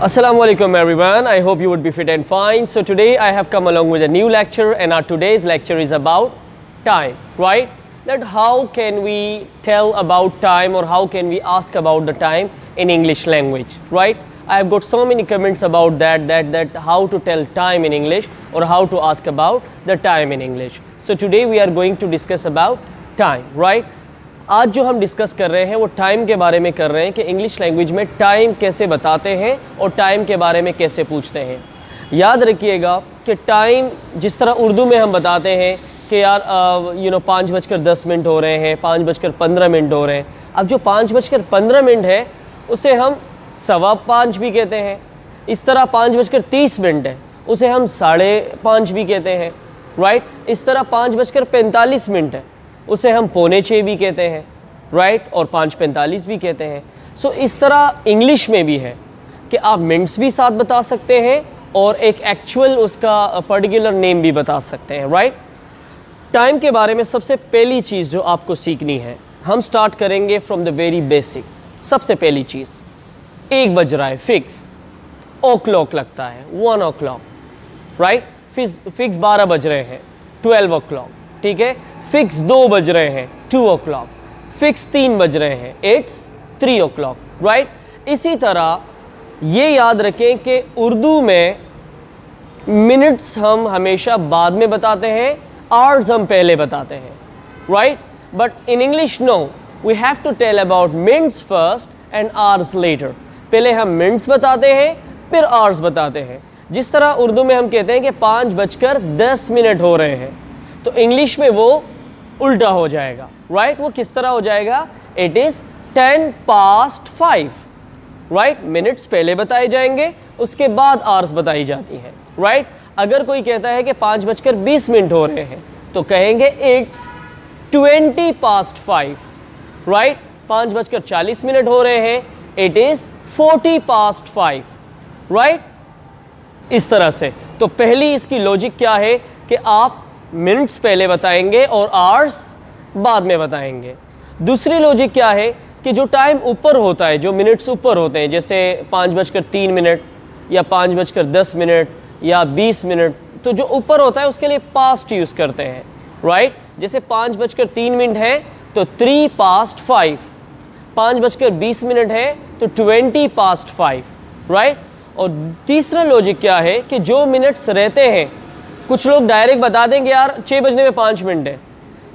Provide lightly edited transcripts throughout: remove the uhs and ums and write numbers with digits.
Assalamualaikum everyone, I hope you would be fit and fine. So today I have come along with a new lecture, and our today's lecture is about time, right? That how can we tell about time, or how can we ask about the time in English language, right? I have got so many comments about that how to tell time in English or how to ask about the time in English. So today we are going to discuss about time, right? आज जो हम discuss कर रहे हैं वो time के बारे में कर रहे हैं कि इंग्लिश लैंग्वेज में टाइम कैसे बताते हैं और टाइम के बारे में कैसे पूछते हैं। याद रखिएगा कि टाइम जिस तरह उर्दू में हम बताते हैं कि यार 5:10 हो रहे हैं, 5:15 हो रहे हैं। अब जो 5:15 है उसे हम 5:15 भी कहते हैं। इस तरह 5:30 है उसे हम 5:30 भी कहते हैं, राइट। इस तरह 5:45 है उसे हम 5:45 भी कहते हैं, राइट, और 5:45 भी कहते हैं। सो इस तरह इंग्लिश में भी है कि आप मिनट्स भी साथ बता सकते हैं और एक एक्चुअल उसका पर्टिकुलर नेम भी बता सकते हैं, राइट। टाइम के बारे में सबसे पहली चीज़ जो आपको सीखनी है, हम स्टार्ट करेंगे फ्रॉम द वेरी बेसिक। सबसे पहली चीज़, 1 बज रहा है, फिक्स। ओ क्लॉक लगता है, 1 o'clock, राइट। फिक्स 12 बज रहे हैं, 12 o'clock, ठीक है। फिक्स 2 बज रहे हैं, 2 o'clock। फिक्स 3 बज रहे हैं, इट्स 3 o'clock, राइट। इसी तरह ये याद रखें कि उर्दू में मिनट्स हम हमेशा बाद में बताते हैं, आवर्स हम पहले बताते हैं, right. But in English no, we have to tell about minutes first and hours later. पहले हम मिनट्स बताते हैं, फिर आवर्स बताते हैं। जिस तरह उर्दू में हम कहते हैं कि 5:10 हो रहे हैं, तो इंग्लिश में वो उल्टा हो जाएगा, राइट। वो किस तरह हो जाएगा? It is 10 past 5, right. Minutes पहले बताए जाएंगे, उसके बाद आवर्स बताई जाती हैं, राइट। अगर कोई कहता है कि 5:20 हो रहे हैं, तो कहेंगे इट्स 20 past 5, राइट। 5:40 हो रहे हैं, इट इज़ 40 past 5, राइट। इस तरह से तो पहली इसकी लॉजिक क्या है कि आप मिनट्स पहले बताएंगे और आवर्स बाद में बताएंगे। दूसरी लॉजिक क्या है कि जो टाइम ऊपर होता है, जो मिनट्स ऊपर होते हैं, जैसे 5:03 या 5:10 या 20 मिनट, तो जो ऊपर होता है उसके लिए पास्ट यूज़ करते हैं, राइट। जैसे 5:03 है तो 3 past 5, 5:20 है तो 20 past 5, राइट। और तीसरा लॉजिक क्या है कि जो मिनट्स रहते हैं, कुछ लोग डायरेक्ट बता देंगे यार 6 बजने में 5 मिनट है,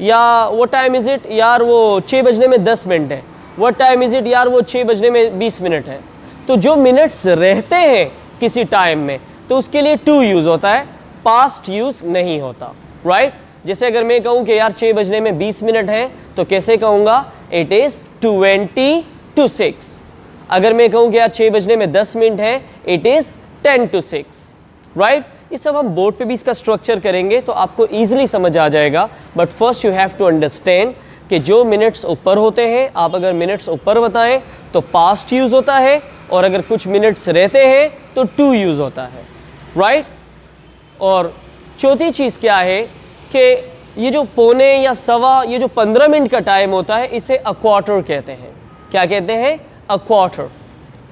या वो टाइम इज़ इट यार वो 6 बजने में 10 मिनट है, वो टाइम इज़ इट यार वो 6 बजने में 20 मिनट है। तो जो मिनट्स रहते हैं किसी टाइम में, तो उसके लिए टू यूज़ होता है, पास्ट यूज़ नहीं होता, राइट। जैसे अगर मैं कहूँ कि यार 6 बजने में 20 मिनट है, तो कैसे कहूँगा? It is 20 to 6। अगर मैं कहूँ कि यार 6 बजने में 10 मिनट है, इट इज़ 10 to 6, राइट। ये सब हम बोर्ड पे भी इसका स्ट्रक्चर करेंगे तो आपको ईजिली समझ आ जाएगा। But first you have to understand कि जो मिनट्स ऊपर होते हैं, आप अगर मिनट्स ऊपर बताएं तो पास्ट यूज़ होता है, और अगर कुछ मिनट्स रहते हैं तो टू यूज़ होता है, राइट। और चौथी चीज़ क्या है कि ये जो पौने या सवा, ये जो 15 मिनट का टाइम होता है, इसे अ क्वार्टर कहते हैं। क्या कहते हैं? A quarter,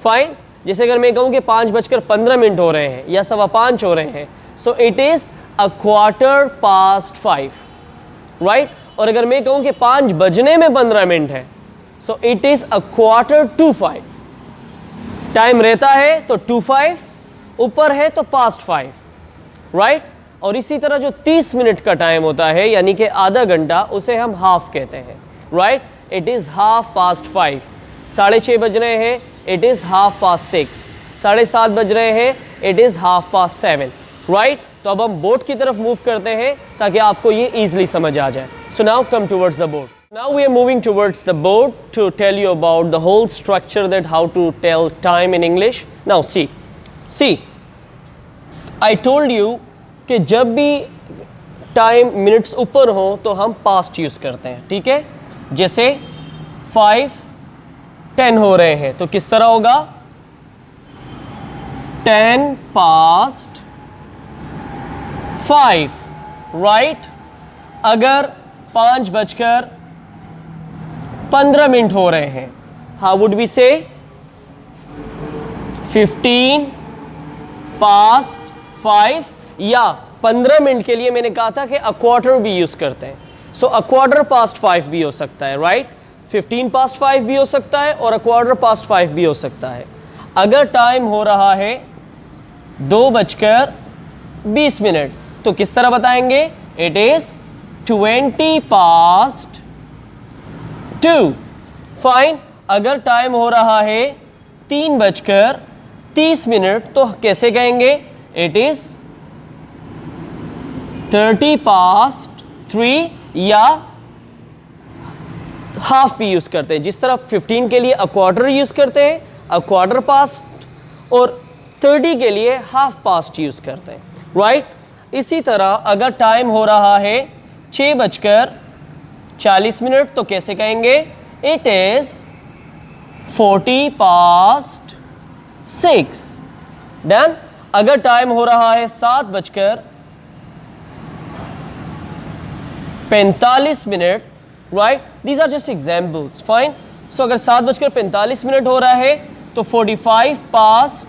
fine. जैसे अगर मैं कहूँ कि 5:15 हो रहे हैं या 5:15 हो रहे हैं, सो it is a quarter past 5, right. और अगर मैं कहूँ कि 5 बजने में 15 मिनट है, so it is a quarter to 5। Time रहता है तो 2:05, ऊपर है तो पास्ट 5, राइट। और इसी तरह जो 30 मिनट का टाइम होता है, यानी कि आधा घंटा, उसे हम हाफ कहते हैं, right. It is half past 5। 6:30 बज रहे हैं, इट इज़ हाफ पास्ट 6। 7:30 बज रहे हैं, it is half past 7, right. तो अब हम बोर्ड की तरफ मूव करते हैं ताकि आपको ये ईजिली समझ आ जाए। So now come towards the board. Now we are moving towards the board to tell you about the whole structure that how to tell time in English. Now see I told you कि जब भी time minutes ऊपर हो तो हम past use करते हैं, ठीक है। जैसे 5:10 हो रहे हैं तो किस तरह होगा? 10 past 5, राइट। अगर 5:15 हो रहे हैं, हाउ वुड वी से? 15 past 5, या 15 मिनट के लिए मैंने कहा था कि अ क्वार्टर भी यूज करते हैं, सो अ क्वार्टर पास्ट 5 भी हो सकता है, राइट। 15 पास्ट 5 भी हो सकता है और अ क्वार्टर पास्ट 5 भी हो सकता है। अगर टाइम हो रहा है 2:20 तो किस तरह बताएंगे? It is 20 past 2। फाइन। अगर टाइम हो रहा है 3:30 तो कैसे कहेंगे? इट इज 30 past 3, या हाफ भी यूज करते हैं। जिस तरह 15 के लिए अ क्वार्टर यूज करते हैं, अ क्वार्टर पास्ट, और 30 के लिए हाफ पास्ट यूज करते हैं, राइट। इसी तरह अगर टाइम हो रहा है 6:40 तो कैसे कहेंगे? It is 40 past 6। डन। अगर टाइम हो रहा है 7:45, right. These are just examples, fine. So अगर 7:45 हो रहा है तो 45 past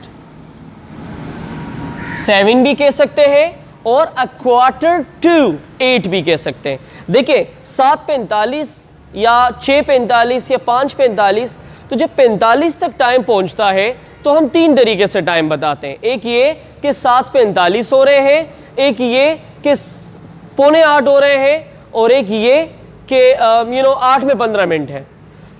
7 भी कह सकते हैं, और अ क्वार्टर टू 8 भी कह सकते हैं। देखिए 7:45 या 6:45 या 5:45, तो जब 45 तक टाइम पहुंचता है तो हम 3 तरीके से टाइम बताते हैं। एक ये कि 7:45 हो रहे हैं, एक ये कि 7:45 हो रहे हैं, और एक ये कि 8:15 है।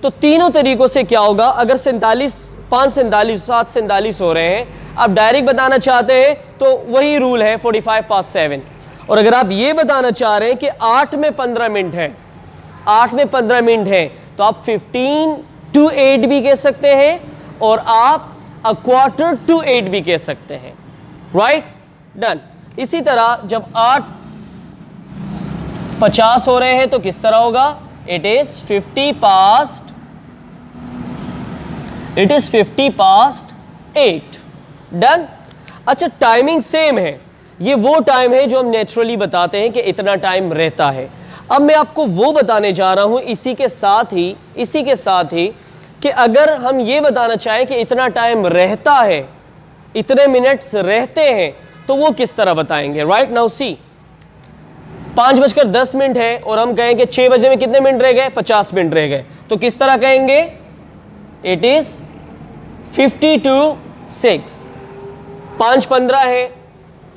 तो तीनों तरीकों से क्या होगा? अगर 5:47, 7:47 हो रहे हैं, आप डायरेक्ट बताना चाहते हैं तो वही रूल है 45 past 7। और अगर आप ये बताना चाह रहे हैं कि 8:15 है, 8:15 है, तो आप 15 to 8 भी कह सकते हैं, और आप अ क्वार्टर टू 8 भी कह सकते हैं, राइट। डन। इसी तरह जब 8:50 हो रहे हैं तो किस तरह होगा? It is 50 past 8। डन। अच्छा, टाइमिंग सेम है। ये वो टाइम है जो हम नेचुरली बताते हैं कि इतना टाइम रहता है। अब मैं आपको वो बताने जा रहा हूं इसी के साथ ही कि अगर हम ये बताना चाहें कि इतना टाइम रहता है, इतने मिनट्स रहते हैं, तो वो किस तरह बताएंगे? राइट नाउ सी, 5:10 है और हम कहें कि 6 बजे में कितने मिनट रह गए? 50 मिनट रह गए, तो किस तरह कहेंगे? It is 50 to 6। 5:15 है,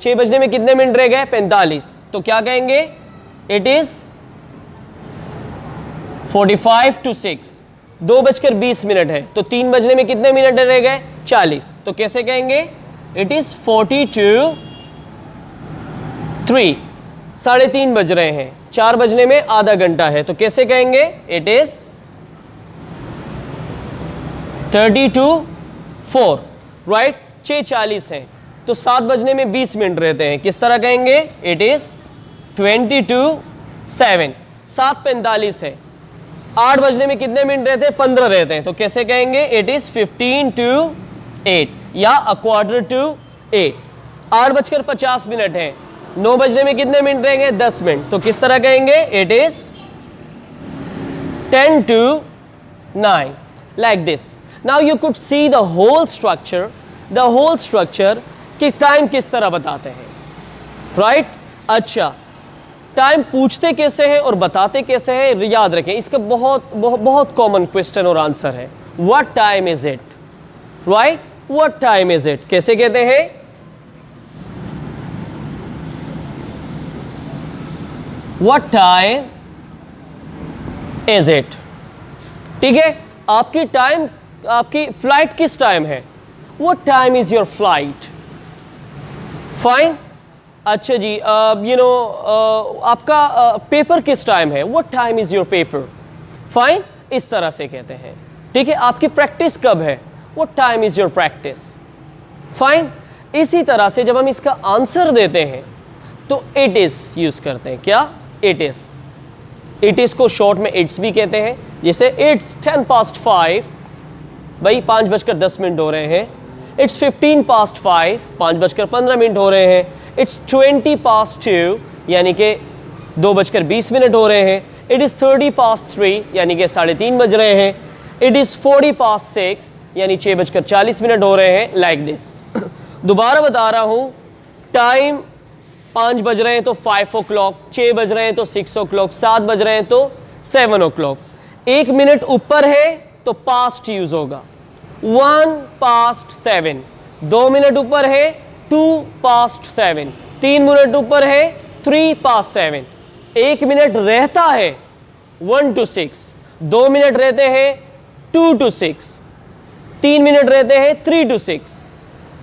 6 बजने में कितने मिनट रह गए? 45, तो क्या कहेंगे? It is 45 to 6। 2:20 है, तो 3 बजने में कितने मिनट रह गए? 40, तो कैसे कहेंगे? It is 40 to 3। 3:30 बज रहे हैं, 4 बजने में आधा घंटा है, तो कैसे कहेंगे? It is 30 to 4, right. 6:40 है, तो 7 बजने में 20 मिनट रहते हैं, किस तरह कहेंगे? It is 20 to 7। 7:45 है, 8 बजने में कितने मिनट रहते हैं? 15 रहते हैं, तो कैसे कहेंगे? इट इज 15 to 8, या अ क्वार्टर टू 8। 8:50 है, 9 बजने में कितने मिनट रहेंगे? 10 मिनट, तो किस तरह कहेंगे? It is 10 to 9, like this. Now you could see the whole structure कि टाइम किस तरह बताते हैं, राइट। अच्छा, टाइम पूछते कैसे हैं और बताते कैसे हैं, याद रखें, इसका बहुत कॉमन क्वेश्चन और आंसर है। What time is it, right. What time is it कैसे कहते हैं? What time is it. ठीक है, आपकी फ्लाइट किस टाइम है? What time is your flight? Fine. अच्छा जी, आपका पेपर किस टाइम है? What time is your paper? Fine, इस तरह से कहते हैं। ठीक है, आपकी प्रैक्टिस कब है? What time is your practice? Fine. इसी तरह से जब हम इसका आंसर देते हैं तो इट इज यूज करते हैं। क्या? इट इज को शॉर्ट में इट्स भी कहते हैं। जैसे इट्स 10 past 5, भाई 5:10 हो रहे हैं। इट्स 15 past 5, 5:15 हो रहे हैं। इट्स 20 past 2, यानी कि 2:20 हो रहे हैं। इट इज़ 30 past 3, यानी कि 3:30 बज रहे हैं। इट इज़ 40 past 6, यानी 6:40 हो रहे हैं, लाइक दिस। दोबारा बता रहा हूँ, टाइम 5 बज रहे हैं तो 5 o'clock, 6 बज रहे हैं तो 6 o'clock, 7 बज रहे हैं तो 7 o'clock। 1 मिनट ऊपर है तो पास्ट यूज होगा, 1 past 7। 2 मिनट ऊपर है 2 past 7। 3 मिनट ऊपर है 3 past 7। 1 मिनट रहता है 1 to 6। 2 मिनट रहते हैं 2 to 6। 3 मिनट रहते हैं 3 to 6।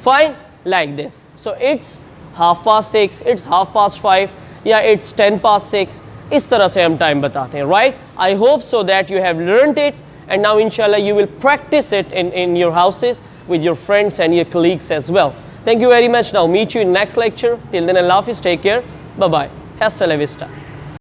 Fine, like this. So it's 6:30, it's 5:30 या इट्स 10:06। इस तरह से हम टाइम बताते हैं, right? I hope so that you have learned it, and now inshallah you will practice it in your houses with your friends and your colleagues as well. Thank you very much. Now meet you in next lecture. Till then, Allah Hafiz, take care, bye bye, hasta la vista.